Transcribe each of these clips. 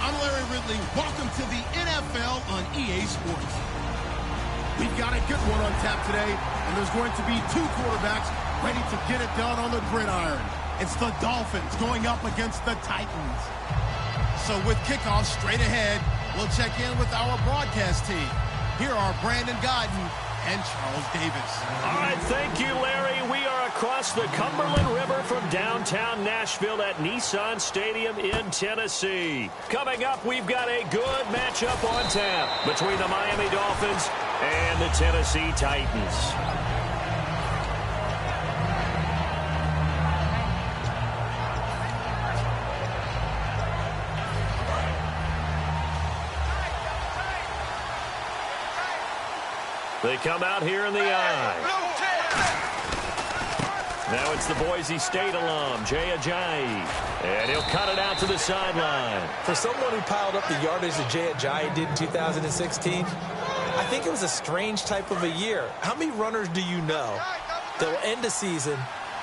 I'm Larry Ridley. Welcome to the NFL on EA Sports. We've got a good one on tap today, and there's going to be two quarterbacks ready to get it done on the gridiron. It's the Dolphins going up against the Titans. So with kickoff straight ahead, we'll check in with our broadcast team. Here are Brandon Godden and Charles Davis. All right, thank you, Larry. We are across the Cumberland River from downtown Nashville at Nissan Stadium in Tennessee. Coming up, we've got a good matchup on tap between the Miami Dolphins and the Tennessee Titans. They come out here in the eye. Now it's the Boise State alum, Jay, and he'll cut it out to the sideline. For someone who piled up the yardage that Jay did in 2016, I think it was a strange type of a year. How many runners do you know that will end a season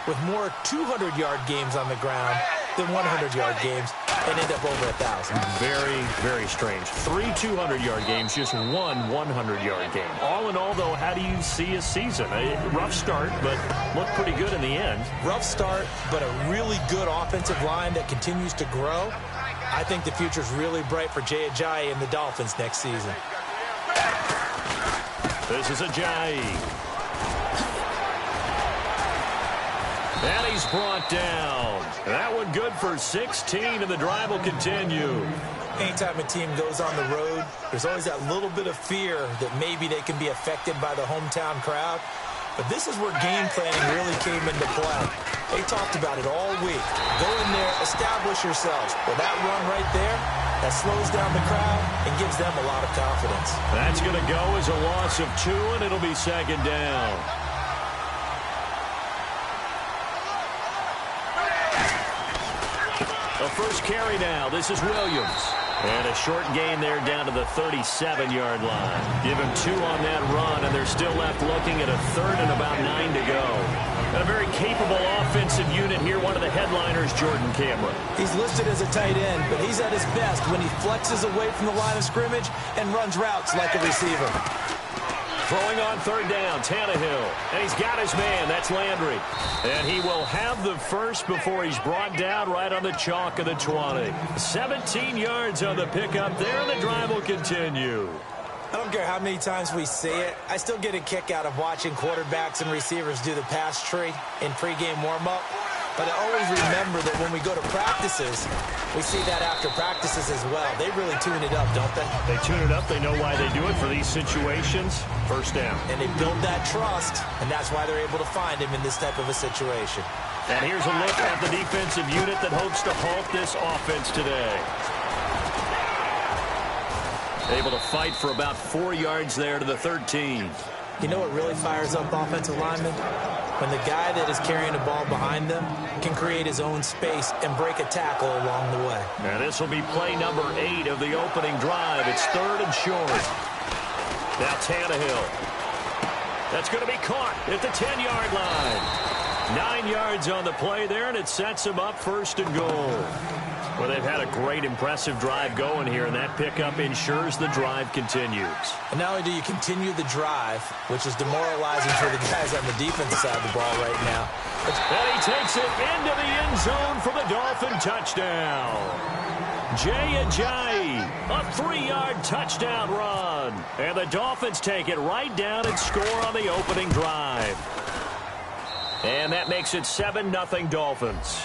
with more 200-yard games on the ground than 100-yard games and end up over 1,000? Very, very strange. 3 200-yard games, just one 100-yard game. All in all, though, how do you see a season? A rough start, but looked pretty good in the end. Rough start, but a really good offensive line that continues to grow. I think the future's really bright for Jay and the Dolphins next season. This is Ajayi. And he's brought down. That one good for 16, and the drive will continue. Anytime a team goes on the road, there's always that little bit of fear that maybe they can be affected by the hometown crowd. But this is where game planning really came into play. They talked about it all week. Go in there, establish yourselves. With that run right there, that slows down the crowd and gives them a lot of confidence. That's going to go as a loss of 2, and it'll be second down. A first carry now. This is Williams. And a short gain there down to the 37-yard line. Give him 2 on that run, and they're still left looking at a third and about 9 to go. And a very capable offensive unit here. One of the headliners, Jordan Cameron. He's listed as a tight end, but he's at his best when he flexes away from the line of scrimmage and runs routes like a receiver. Throwing on third down, Tannehill. And he's got his man. That's Landry. And he will have the first before he's brought down right on the chalk of the 20. 17 yards on the pickup there, and the drive will continue. I don't care how many times we see it. I still get a kick out of watching quarterbacks and receivers do the pass tree in pregame warm-up. But I always remember that when we go to practices, we see that after practices as well. They really tune it up, don't they? They tune it up. They know why they do it for these situations. First down. And they build that trust, and that's why they're able to find him in this type of a situation. And here's a look at the defensive unit that hopes to halt this offense today. Able to fight for about 4 yards there to the 13. You know what really fires up offensive linemen? When the guy that is carrying the ball behind them can create his own space and break a tackle along the way. And this will be play number 8 of the opening drive. It's third and short. Now Tannehill. That's going to be caught at the 10-yard line. 9 yards on the play there, and it sets him up first and goal. Well, they've had a great, impressive drive going here, and that pickup ensures the drive continues. And not only do you continue the drive, which is demoralizing for the guys on the defensive side of the ball right now. And he takes it into the end zone for the Dolphin touchdown. Jay Ajayi, a 3-yard touchdown run. And the Dolphins take it right down and score on the opening drive. And that makes it 7-0 Dolphins.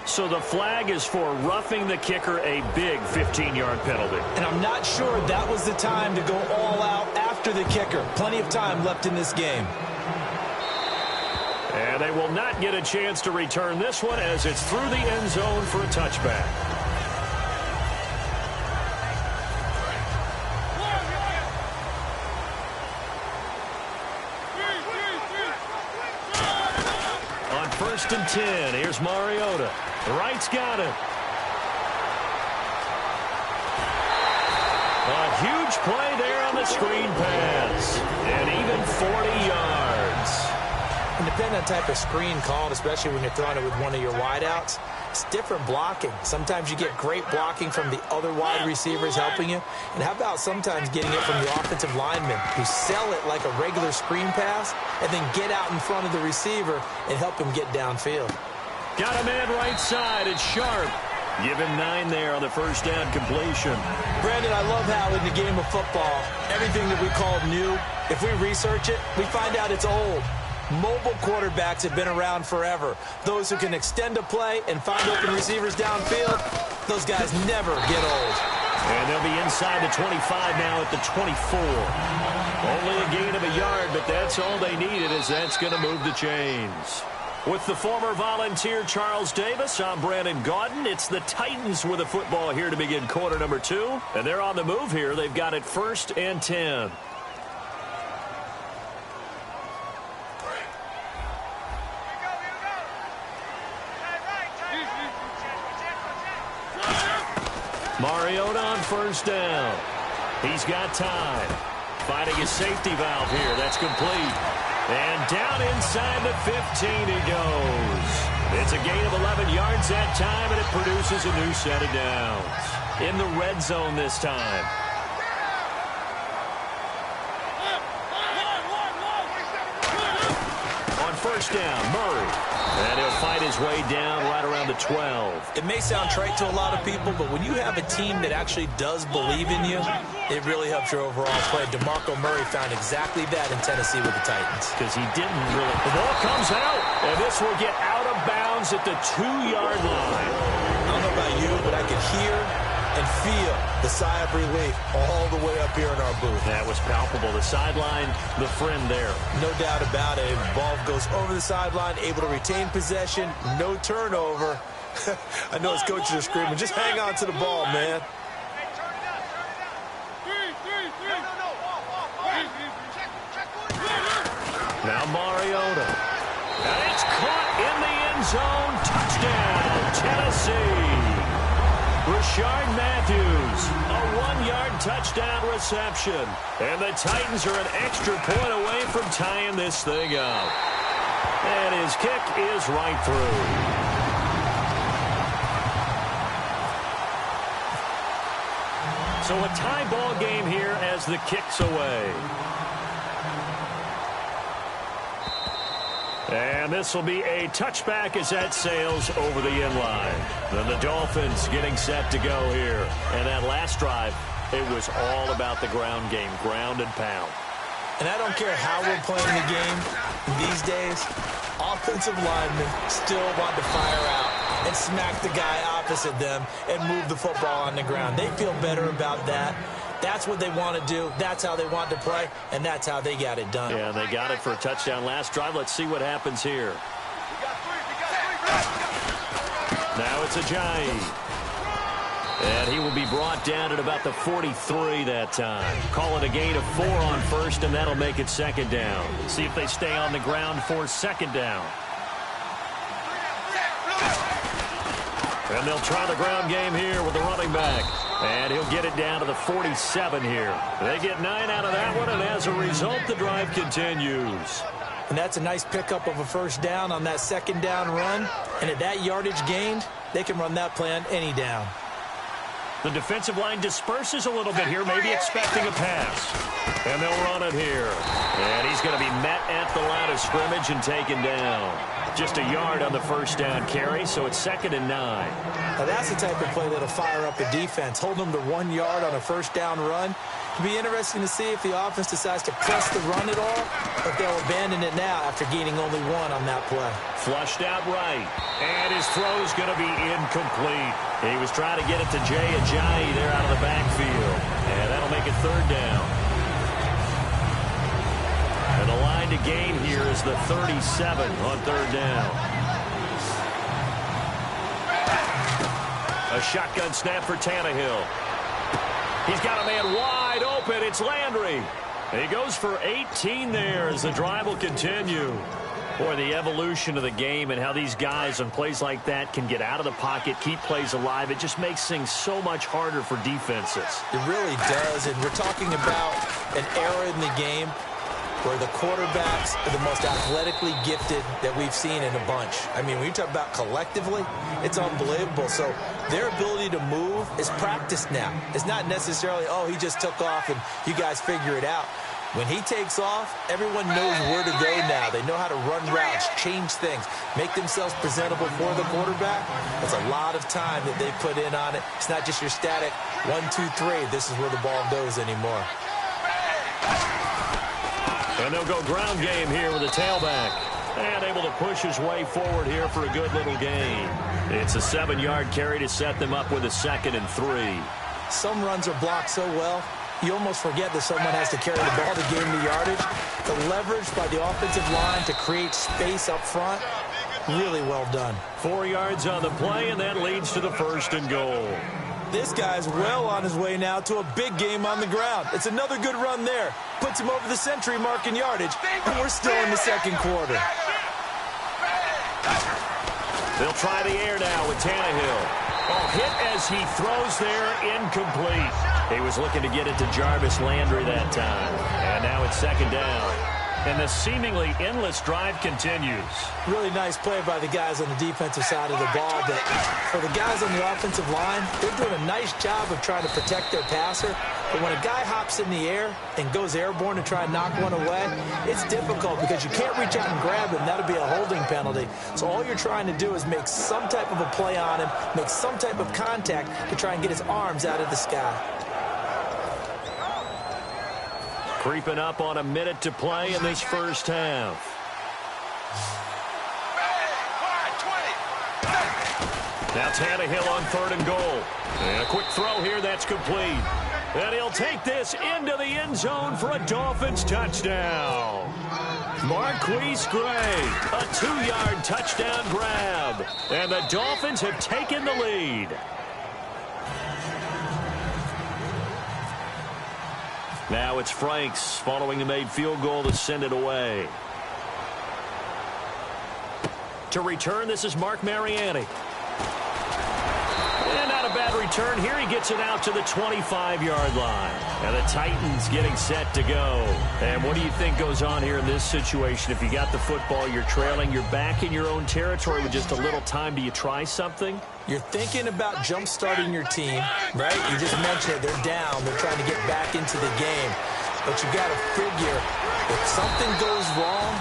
So the flag is for roughing the kicker, a big 15-yard penalty. And I'm not sure that was the time to go all out after the kicker. Plenty of time left in this game. And they will not get a chance to return this one as it's through the end zone for a touchback. On 1st and 10, here's Mariota. Wright's got it. A huge play there on the screen pass. And even 40 yards. And depending on the type of screen called, especially when you're throwing it with one of your wideouts, it's different blocking. Sometimes you get great blocking from the other wide receivers helping you. And how about sometimes getting it from the offensive linemen who sell it like a regular screen pass and then get out in front of the receiver and help him get downfield. Got a man right side. It's Sharp. Give him 9 there on the first down completion. Brandon, I love how in the game of football, everything that we call new, if we research it, we find out it's old. Mobile quarterbacks have been around forever. Those who can extend a play and find open receivers downfield, those guys never get old. And they'll be inside the 25 now at the 24. Only a gain of a yard, but that's all they needed, as that's going to move the chains. With the former Volunteer Charles Davis, I'm Brandon Gaudin. It's the Titans with the football here to begin quarter number 2. And they're on the move here. They've got it 1st and 10. Mariota on first down. He's got time. Finding his safety valve here. That's complete. And down inside the 15 he goes. It's a gain of 11 yards that time, and it produces a new set of downs. In the red zone this time. On first down, Murray. And he'll fight his way down right around the 12. It may sound trite to a lot of people, but when you have a team that actually does believe in you, it really helps your overall play. DeMarco Murray found exactly that in Tennessee with the Titans. Because he didn't really. The ball comes out, and this will get out of bounds at the 2-yard line. I don't know about you, but I could hear and feel the sigh of relief all the way up here in our booth. That was palpable. The sideline, the friend there. No doubt about it. Ball goes over the sideline, able to retain possession, no turnover. I know his coaches are screaming, just hang on to the ball, man. Now Mariota. And it's caught in the end zone. Touchdown, Tennessee. Rashard Matthews, a 1-yard touchdown reception. And the Titans are an extra point away from tying this thing up. And his kick is right through. So a tie ball game here as the kick's away. And this will be a touchback as that sails over the end line. Then the Dolphins getting set to go here. And that last drive, it was all about the ground game, ground and pound. And I don't care how we're playing the game these days, offensive linemen still want to fire out and smack the guy opposite them and move the football on the ground. They feel better about that. That's what they want to do. That's how they want to play, and that's how they got it done. Yeah, they got it for a touchdown last drive. Let's see what happens here. Now it's Ajayi. And he will be brought down at about the 43 that time. Call it a gain of 4 on first, and that'll make it second down. See if they stay on the ground for second down. And they'll try the ground game here with the running back. And he'll get it down to the 47 here. They get 9 out of that one, and as a result, the drive continues. And that's a nice pickup of a first down on that second down run. And at that yardage gained, they can run that play on any down. The defensive line disperses a little bit here, maybe expecting a pass. And they'll run it here. And he's going to be met at the line of scrimmage and taken down. Just a yard on the first down carry, so it's 2nd and 9. Now that's the type of play that'll fire up a defense. Hold them to 1 yard on a first down run. It'll be interesting to see if the offense decides to press the run at all, or if they'll abandon it now after gaining only 1 on that play. Flushed out right. And his throw's going to be incomplete. He was trying to get it to Jay Ajayi there out of the backfield. And that'll make it 3rd down. And the line to gain here is the 37 on 3rd down. A shotgun snap for Tannehill. He's got a man wide open. It's Landry. And he goes for 18 there as the drive will continue. Boy, the evolution of the game and how these guys on plays like that can get out of the pocket, keep plays alive, it just makes things so much harder for defenses. It really does, and we're talking about an era in the game where the quarterbacks are the most athletically gifted that we've seen in a bunch. I mean, when you talk about collectively, it's unbelievable. So their ability to move is practiced now. It's not necessarily, oh, he just took off and you guys figure it out. When he takes off, everyone knows where to go now. They know how to run routes, change things, make themselves presentable for the quarterback. That's a lot of time that they put in on it. It's not just your static 1, 2, 3. This is where the ball goes anymore. And they'll go ground game here with a tailback. And able to push his way forward here for a good little gain. It's a 7-yard carry to set them up with a 2nd and 3. Some runs are blocked so well, you almost forget that someone has to carry the ball to gain the yardage. The leverage by the offensive line to create space up front, really well done. 4 yards on the play, and that leads to the 1st and goal. This guy's well on his way now to a big game on the ground. It's another good run there. Puts him over the century mark in yardage, and we're still in the 2nd quarter. They'll try the air now with Tannehill. Oh, hit as he throws there, incomplete. He was looking to get it to Jarvis Landry that time. And now it's 2nd down. And the seemingly endless drive continues. Really nice play by the guys on the defensive side of the ball. But for the guys on the offensive line, they're doing a nice job of trying to protect their passer. But when a guy hops in the air and goes airborne to try and knock one away, it's difficult because you can't reach out and grab him. That'll be a holding penalty. So all you're trying to do is make some type of a play on him, make some type of contact to try and get his arms out of the sky. Creeping up on a minute to play in this first half. Now Tannehill on 3rd and goal. And a quick throw here that's complete. And he'll take this into the end zone for a Dolphins touchdown. Marquise Gray, a 2-yard touchdown grab. And the Dolphins have taken the lead. Now it's Franks following the made field goal to send it away. To return, this is Mark Mariani. And not a bad return here. He gets it out to the 25-yard line. And the Titans getting set to go. And what do you think goes on here in this situation? If you got the football, you're trailing, you're back in your own territory with just a little time. Do you try something? You're thinking about jump-starting your team, right? You just mentioned it. They're down. They're trying to get back into the game. But you got to figure, if something goes wrong.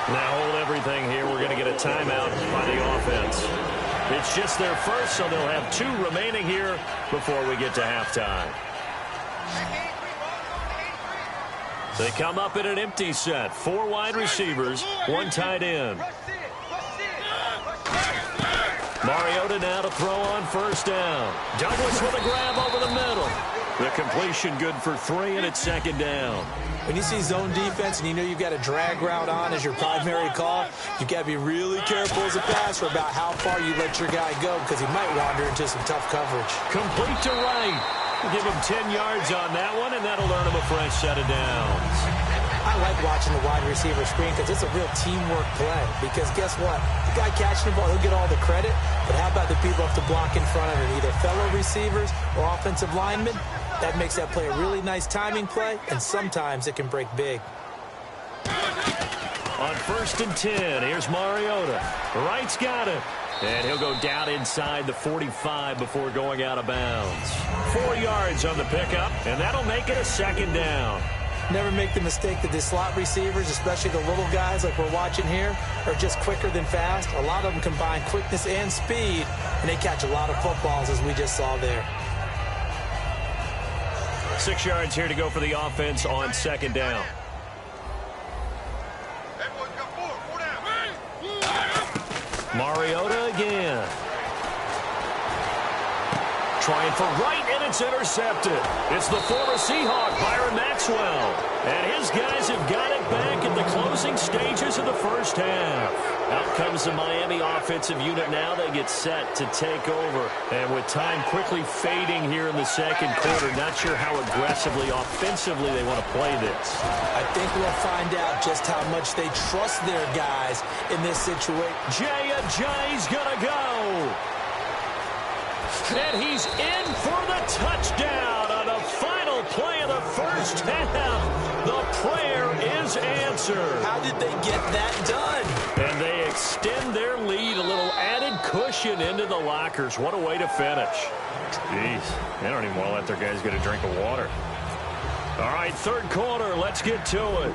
Now hold everything here. We're going to get a timeout by the offense. It's just their first, so they'll have 2 remaining here before we get to halftime. They come up in an empty set. 4 wide receivers, 1 tight end. Mariota now to throw on 1st down. Douglas with a grab over the middle. The completion good for 3, and it's 2nd down. When you see zone defense and you know you've got a drag route on as your primary call, you've got to be really careful as a passer about how far you let your guy go because he might wander into some tough coverage. Complete to right. We'll give him 10 yards on that one, and that'll earn him a fresh set of downs. I like watching the wide receiver screen because it's a real teamwork play. Because guess what? The guy catching the ball, he'll get all the credit. But how about the people have to block in front of him, either fellow receivers or offensive linemen? That makes that play a really nice timing play, and sometimes it can break big. On 1st and 10, here's Mariota. Wright's got it. And he'll go down inside the 45 before going out of bounds. 4 yards on the pickup, and that'll make it a 2nd down. Never make the mistake that the slot receivers, especially the little guys like we're watching here, are just quicker than fast. A lot of them combine quickness and speed, and they catch a lot of footballs, as we just saw there. 6 yards here to go for the offense on 2nd down. Mariota again. Trying for Wright, and it's intercepted. It's the former Seahawk, Byron Maxwell. And his guys have got it back in the closing stages of the first half. Out comes the Miami offensive unit now. They get set to take over. And with time quickly fading here in the 2nd quarter, not sure how aggressively, offensively they want to play this. I think we'll find out just how much they trust their guys in this situation. Jay's gonna go. And he's in for the touchdown on the final play of the first half. The prayer is answered. answer. How did they get that done? And they extend their lead, a little added cushion into the lockers. What a way to finish. Jeez, they don't even want to let their guys get a drink of water. All right, third quarter, let's get to it.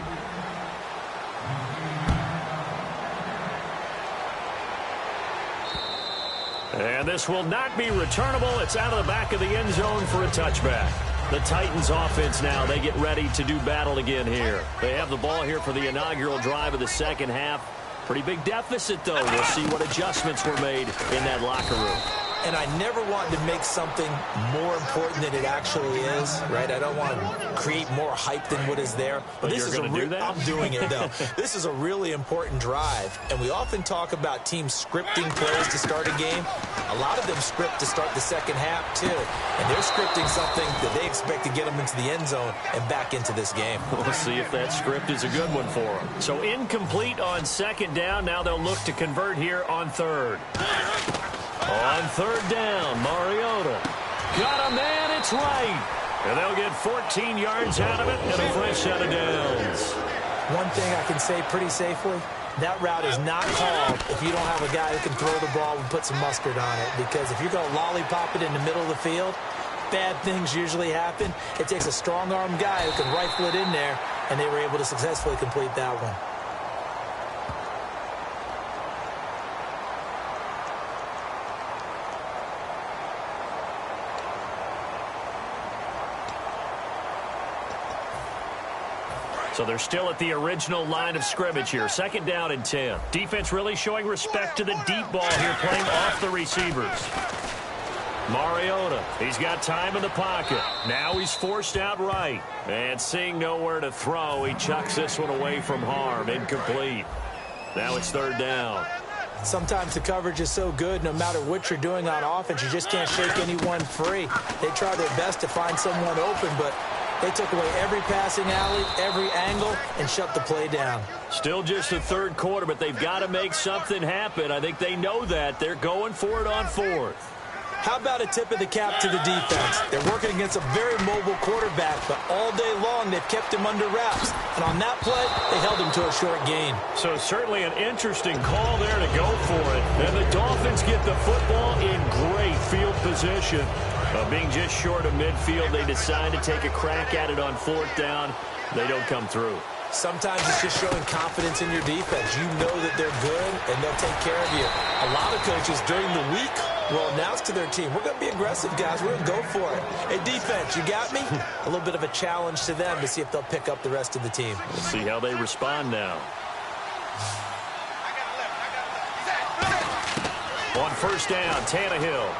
And this will not be returnable. It's out of the back of the end zone for a touchback. The Titans offense now, they get ready to do battle again here. They have the ball here for the inaugural drive of the second half. Pretty big deficit, though. We'll see what adjustments were made in that locker room. And I never want to make something more important than it actually is, right? I don't want to create more hype than what is there. But this is do that? I'm doing it, though. This is a really important drive. And we often talk about teams scripting plays to start a game. A lot of them script to start the second half, too. And they're scripting something that they expect to get them into the end zone and back into this game. We'll see if that script is a good one for them. So incomplete on second down. Now they'll look to convert here on third. On third down, Mariota. Got a man, it's right. And they'll get 14 yards out of it and a fresh set of downs. One thing I can say pretty safely, that route is not called if you don't have a guy who can throw the ball and put some mustard on it. Because if you're going to lollipop it in the middle of the field, bad things usually happen. It takes a strong-arm guy who can rifle it in there, and they were able to successfully complete that one. So they're still at the original line of scrimmage here. Second down and 10. Defense really showing respect to the deep ball here, playing off the receivers. Mariota, he's got time in the pocket. Now he's forced out right. And seeing nowhere to throw, he chucks this one away from harm. Incomplete. Now it's third down. Sometimes the coverage is so good, no matter what you're doing on offense, you just can't shake anyone free. They try their best to find someone open, but they took away every passing alley, every angle, and shut the play down. Still just the third quarter, but they've got to make something happen. I think they know that. They're going for it on fourth. How about a tip of the cap to the defense? They're working against a very mobile quarterback, but all day long they've kept him under wraps. And on that play, they held him to a short gain. So certainly an interesting call there to go for it. And the Dolphins get the football in great field position. Being just short of midfield, they decide to take a crack at it on fourth down. They don't come through. Sometimes it's just showing confidence in your defense. You know that they're good, and they'll take care of you. A lot of coaches during the week will announce to their team, we're going to be aggressive, guys. We're going to go for it. Hey, defense, you got me? A little bit of a challenge to them to see if they'll pick up the rest of the team. We'll see how they respond now. On first down, Tannehill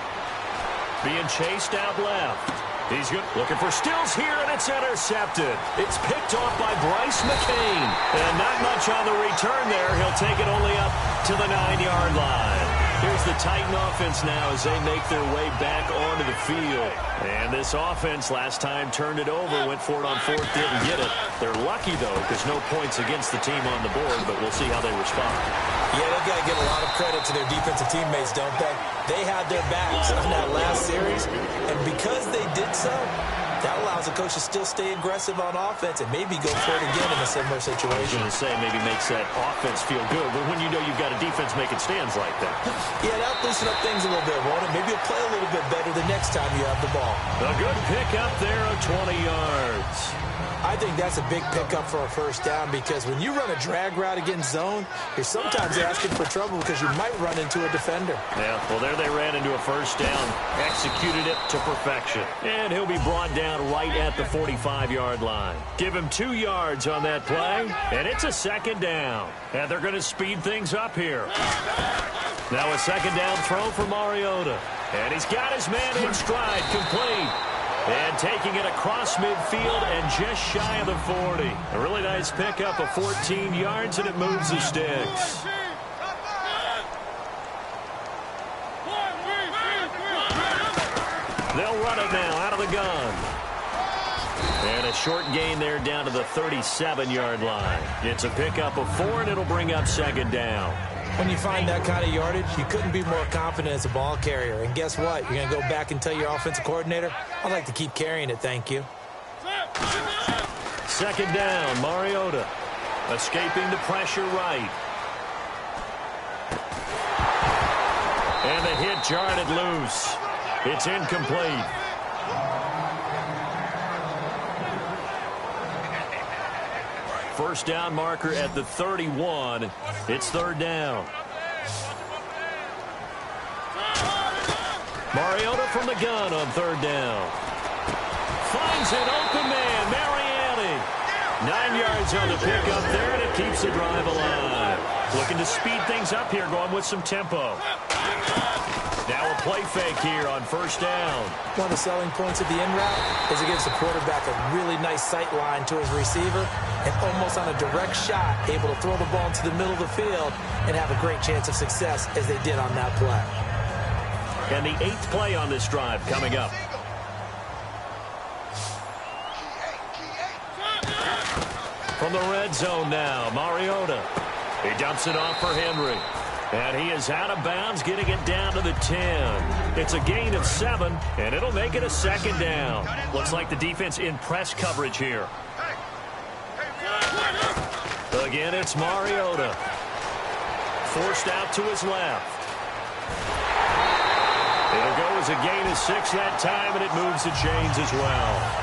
being chased out left. He's good. Looking for Stills here, and it's intercepted. It's picked off by Bryce McCain. And not much on the return there. He'll take it only up to the 9-yard line. Here's the Titan offense now as they make their way back onto the field. And this offense last time turned it over, went for it on fourth, didn't get it. They're lucky, though, because no points against the team on the board, but we'll see how they respond. Yeah, they've got to give a lot of credit to their defensive teammates, don't they? They had their backs on that last series, and because they did so, that allows the coach to still stay aggressive on offense and maybe go for it again in a similar situation. I was going to say, maybe makes that offense feel good, but when you know you've got a defense making stands like that. Yeah, that'll loosen up things a little bit, won't it? Maybe you'll play a little bit better the next time you have the ball. A good pickup there of 20 yards. I think that's a big pickup for a first down because when you run a drag route against zone, you're sometimes asking for trouble because you might run into a defender. Yeah, well, there they ran into a first down, executed it to perfection. And he'll be brought down right at the 45-yard line. Give him 2 yards on that play, and it's a second down. And they're going to speed things up here. Now a second down throw for Mariota. And he's got his man in stride, complete. And taking it across midfield and just shy of the 40. A really nice pickup of 14 yards, and it moves the sticks. They'll run it now out of the gun. And a short gain there down to the 37-yard line. It's a pickup of 4, and it'll bring up second down. When you find that kind of yardage, you couldn't be more confident as a ball carrier. And guess what? You're going to go back and tell your offensive coordinator, I'd like to keep carrying it, thank you. Second down, Mariota. Escaping the pressure right. And the hit jarred it loose. It's incomplete. First down marker at the 31. It's third down. Mariota from the gun on third down. Finds an open man, Mariani. 9 yards on the pickup there, and it keeps the drive alive. Looking to speed things up here, going with some tempo. Now a play fake here on first down. One of the selling points of the in route is it gives the quarterback a really nice sight line to his receiver, and almost on a direct shot, able to throw the ball into the middle of the field and have a great chance of success as they did on that play. And the 8th play on this drive coming up. From the red zone now, Mariota. He dumps it off for Henry. And he is out of bounds, getting it down to the 10. It's a gain of 7, and it'll make it a second down. Looks like the defense in press coverage here. Again, it's Mariota. Forced out to his left. It'll go as a gain of 6 that time, and it moves the chains as well.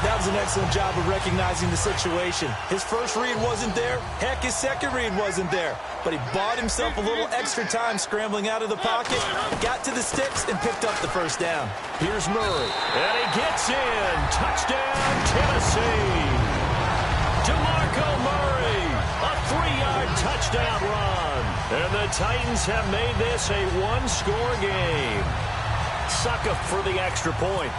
That was an excellent job of recognizing the situation. His first read wasn't there. Heck, his second read wasn't there. But he bought himself a little extra time scrambling out of the pocket, got to the sticks, and picked up the first down. Here's Murray. And he gets in. Touchdown, Tennessee. DeMarco Murray. A 3-yard touchdown run. And the Titans have made this a one-score game. Suckup for the extra point.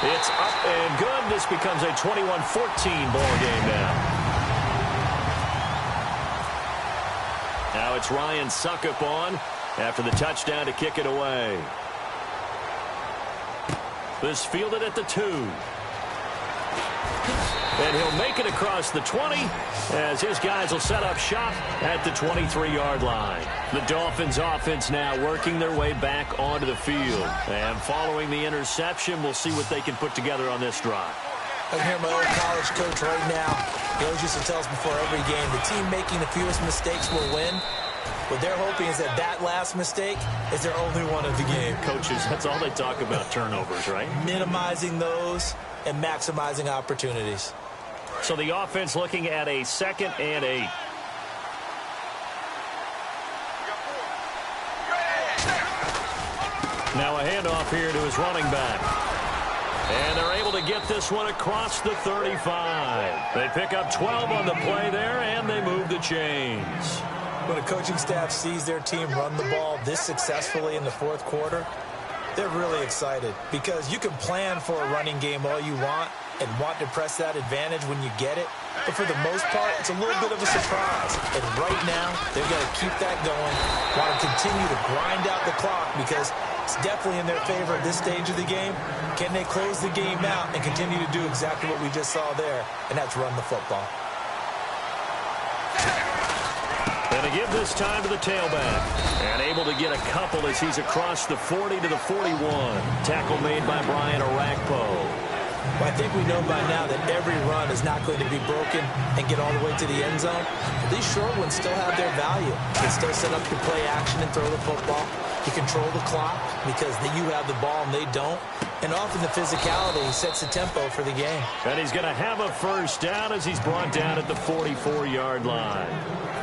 It's up and good. This becomes a 21-14 ball game now. Now it's Ryan Suckup on after the touchdown to kick it away. This fielded at the 2. And he'll make it across the 20 as his guys will set up shop at the 23-yard line. The Dolphins offense now working their way back onto the field. And following the interception, we'll see what they can put together on this drive. I can hear my old college coach right now. He always used to tell us before every game, the team making the fewest mistakes will win. What they're hoping is that that last mistake is their only one of the game. Coaches, that's all they talk about, turnovers, right? Minimizing those and maximizing opportunities. So the offense looking at a 2nd and 8. Now a handoff here to his running back. And they're able to get this one across the 35. They pick up 12 on the play there, and they move the chains. When a coaching staff sees their team run the ball this successfully in the fourth quarter, they're really excited because you can plan for a running game all you want and want to press that advantage when you get it. But for the most part, it's a little bit of a surprise. And right now, they've got to keep that going, want to continue to grind out the clock because it's definitely in their favor at this stage of the game. Can they close the game out and continue to do exactly what we just saw there, and that's run the football. And to give this time to the tailback. And able to get a couple as he's across the 40 to the 41. Tackle made by Brian Orakpo. Well, I think we know by now that every run is not going to be broken and get all the way to the end zone. But these short ones still have their value. They still set up to play action and throw the football. You control the clock because you have the ball and they don't. And often the physicality sets the tempo for the game. And he's going to have a first down as he's brought down at the 44-yard line.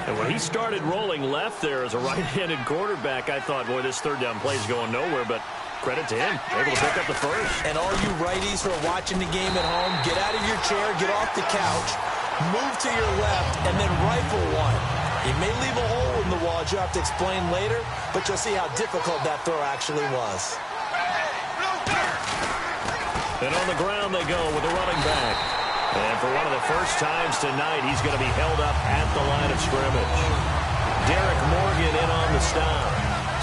And when he started rolling left there as a right-handed quarterback, I thought, boy, this third down play is going nowhere. But credit to him, able to pick up the first. And all you righties who are watching the game at home, get out of your chair, get off the couch, move to your left, and then rifle one. You may leave a hole in the wall, as you have to explain later, but you'll see how difficult that throw actually was. And on the ground they go with the running back. And for one of the first times tonight, he's going to be held up at the line of scrimmage. Derek Morgan in on the stop.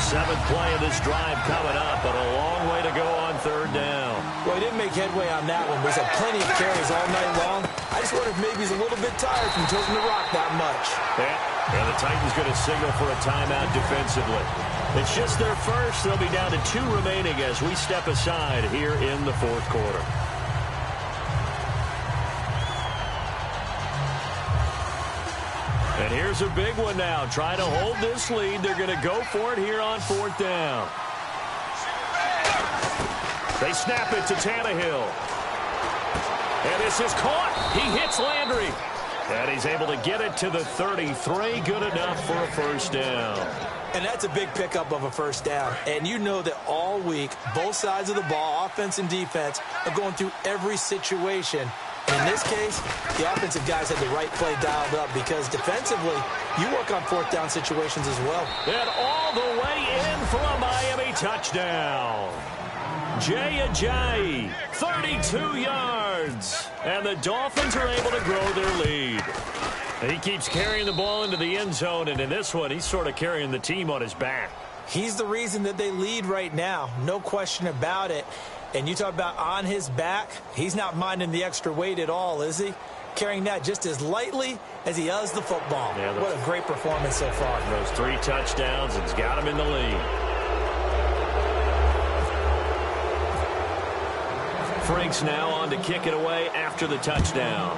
7th play of this drive coming up, but a long way to go on third down. Well, he didn't make headway on that one, but he's had plenty of carries all night long. I just wonder if maybe he's a little bit tired from toting the rock that much. Yeah, and the Titans going to signal for a timeout defensively. It's just their first. They'll be down to 2 remaining as we step aside here in the fourth quarter. And here's a big one now. Trying to hold this lead. They're going to go for it here on 4th down. They snap it to Tannehill. And this is caught. He hits Landry. And he's able to get it to the 33. Good enough for a first down. And that's a big pickup of a first down. And you know that all week, both sides of the ball, offense and defense, are going through every situation. And in this case, the offensive guys had the right play dialed up because defensively, you work on 4th down situations as well. And all the way in for a Miami touchdown. Jaycazzz, 32 yards. And the Dolphins are able to grow their lead. And he keeps carrying the ball into the end zone, and in this one, he's sort of carrying the team on his back. He's the reason that they lead right now, no question about it. And you talk about on his back, he's not minding the extra weight at all, is he? Carrying that just as lightly as he does the football. Yeah, what a great performance so far. Those 3 touchdowns, it's got him in the lead. Franks now on to kick it away after the touchdown.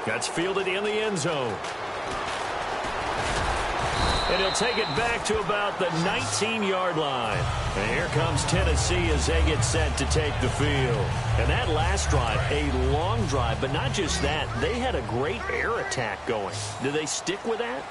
That's fielded in the end zone. And he'll take it back to about the 19-yard line. And here comes Tennessee as they get set to take the field. And that last drive, a long drive, but not just that. They had a great air attack going. Do they stick with that?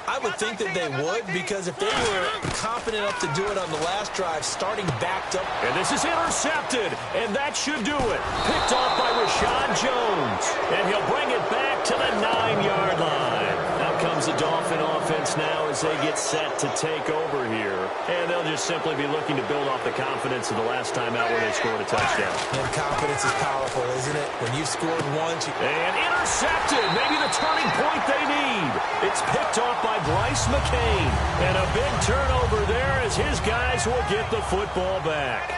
I would think that they would, because if they were confident enough to do it on the last drive, starting backed up. And this is intercepted, and that should do it. Picked off by Rashad Jones. And he'll bring it back to the 9-yard line. Out comes the Dolphin offense now as they get set to take over here. And they'll just simply be looking to build off the confidence of the last time out where they scored a touchdown. And confidence is powerful, isn't it? When you've scored once. And intercepted. Maybe the turning point they need. It's picked off by Bryce McCain. And a big turnover there as his guys will get the football back.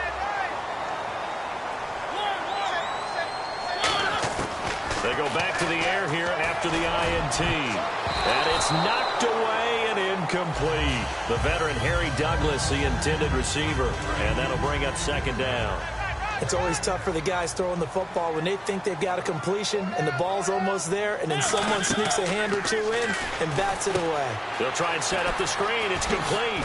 They go back to the air here after the INT. And it's knocked away and incomplete. The veteran Harry Douglas, the intended receiver. And that'll bring up 2nd down. It's always tough for the guys throwing the football when they think they've got a completion and the ball's almost there, and then someone sneaks a hand or two in and bats it away. They'll try and set up the screen. It's complete.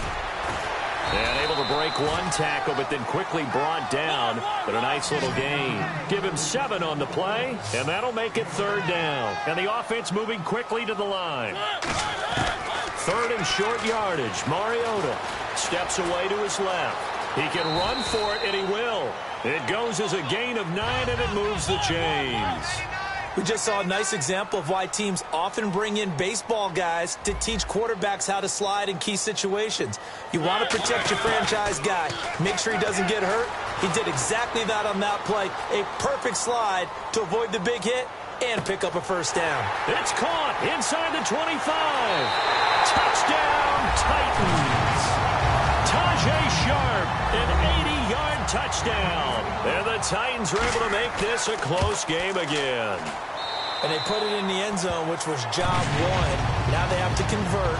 And able to break one tackle, but then quickly brought down. But a nice little gain. Give him 7 on the play, and that'll make it 3rd down. And the offense moving quickly to the line. 3rd and short yardage. Mariota steps away to his left. He can run for it, and he will. It goes as a gain of 9, and it moves the chains. We just saw a nice example of why teams often bring in baseball guys to teach quarterbacks how to slide in key situations. You want to protect your franchise guy. Make sure he doesn't get hurt. He did exactly that on that play. A perfect slide to avoid the big hit and pick up a first down. It's caught inside the 25. Touchdown, Titans. Tajay Sharp, an 80-yard touchdown. And the Titans are able to make this a close game again. And they put it in the end zone, which was job 1. Now they have to convert.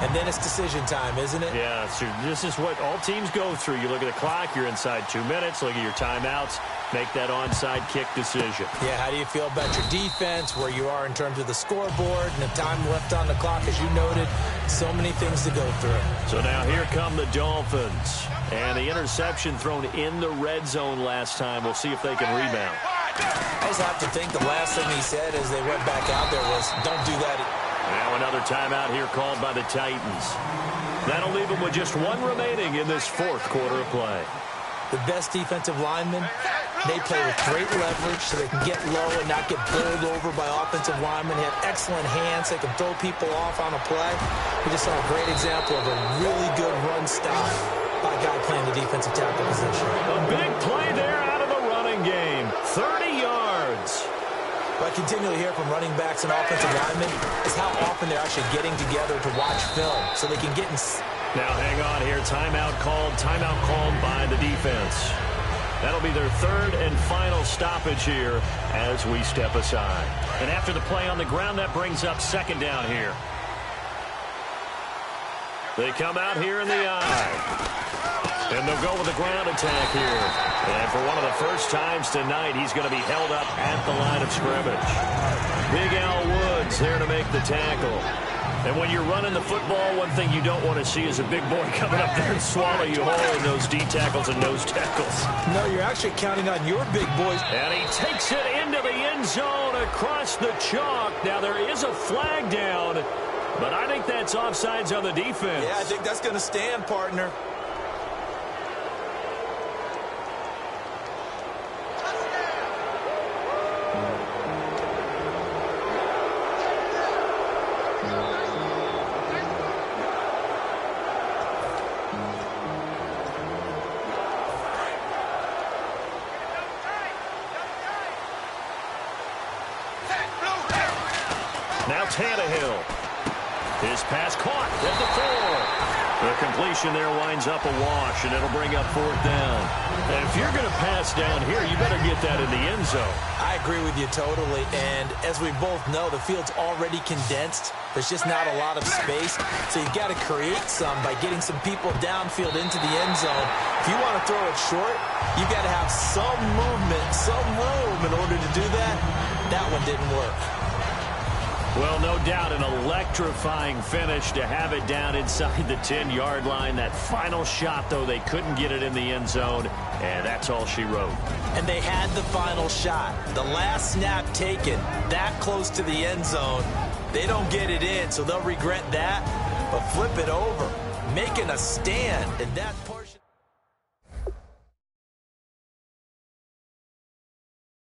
And then it's decision time, isn't it? Yeah, so this is what all teams go through. You look at the clock, you're inside 2 minutes, look at your timeouts, make that onside kick decision. Yeah, how do you feel about your defense, where you are in terms of the scoreboard, and the time left on the clock, as you noted, so many things to go through. So now here come the Dolphins. And the interception thrown in the red zone last time. We'll see if they can rebound. I just have to think the last thing he said as they went back out there was, don't do that. Now another timeout here called by the Titans. That'll leave them with just 1 remaining in this 4th quarter of play. The best defensive linemen, they play with great leverage so they can get low and not get bowled over by offensive linemen. They have excellent hands. They can throw people off on a play. We just saw a great example of a really good run stop by a guy playing the defensive tackle position. A big play there out of the running game. 30 yards. What I continually hear from running backs and offensive linemen is how often they're actually getting together to watch film so they can get in. Now hang on here. Timeout called by the defense. That'll be their 3rd and final stoppage here as we step aside. And after the play on the ground, that brings up 2nd down here. They come out here in the eye. And they'll go with the ground attack here. And for one of the first times tonight, he's going to be held up at the line of scrimmage. Big Al Woods there to make the tackle. And when you're running the football, one thing you don't want to see is a big boy coming up there and swallow you whole in those D tackles and nose tackles. No, you're actually counting on your big boys. And he takes it into the end zone across the chalk. Now, there is a flag down, but I think that's offsides on the defense. Yeah, I think that's going to stand, partner. Now Tannehill. His pass caught at the 4. The completion there winds up a wash, and it'll bring up 4th down. And if you're going to pass down here, you better get that in the end zone. I agree with you totally, and as we both know, the field's already condensed. There's just not a lot of space, so you've got to create some by getting some people downfield into the end zone. If you want to throw it short, you've got to have some movement, some room in order to do that. That one didn't work. Well, no doubt an electrifying finish to have it down inside the 10-yard line. That final shot, though, they couldn't get it in the end zone, and that's all she wrote. And they had the final shot. The last snap taken that close to the end zone. They don't get it in, so they'll regret that. But flip it over, making a stand, and that